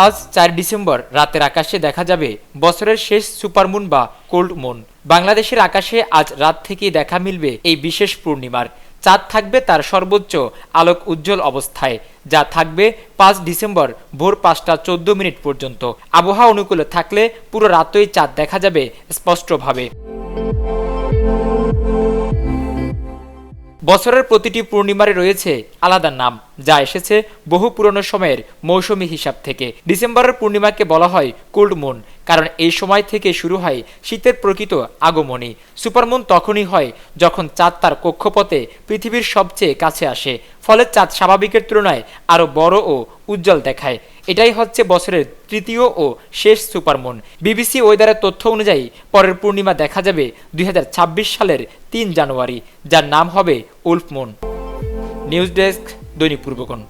আজ ৪ ডিসেম্বর রাতের আকাশে দেখা যাবে বছরের শেষ সুপারমুন বা কোল্ড মুন। বাংলাদেশের আকাশে আজ রাত থেকেই দেখা মিলবে এই বিশেষ পূর্ণিমার। চাঁদ থাকবে তার সর্বোচ্চ আলোক উজ্জ্বল অবস্থায়, যা থাকবে ৫ ডিসেম্বর ভোর ৫টা ১৪ মিনিট পর্যন্ত। আবহাওয়া অনুকূলে থাকলে পুরো রাতই চাঁদ দেখা যাবে স্পষ্টভাবে। বছরের প্রতিটি পূর্ণিমারে রয়েছে আলাদা নাম, যা এসেছে বহু পুরনো সময়ের মৌসুমী হিসাব থেকে। ডিসেম্বরের পূর্ণিমাকে বলা হয় কোল্ড মুন, কারণ এই সময় থেকে শুরু হয় শীতের প্রকৃত আগমনী। সুপারমুন তখনই হয় যখন চাঁদ তার কক্ষপথে পৃথিবীর সবচেয়ে কাছে আসে, ফলে চাঁদ স্বাভাবিকের তুলনায় আরও বড় ও উজ্জ্বল দেখায়। এটাই হচ্ছে বছরের তৃতীয় ও শেষ সুপারমুন। বিবিসি ওয়েদারের তথ্য অনুযায়ী পরের পূর্ণিমা দেখা যাবে ২০২৬ সালের ৩ জানুয়ারি, যার নাম হবে উলফ মুন। নিউজ ডেস্ক, দৈনিক পূর্বকোণ।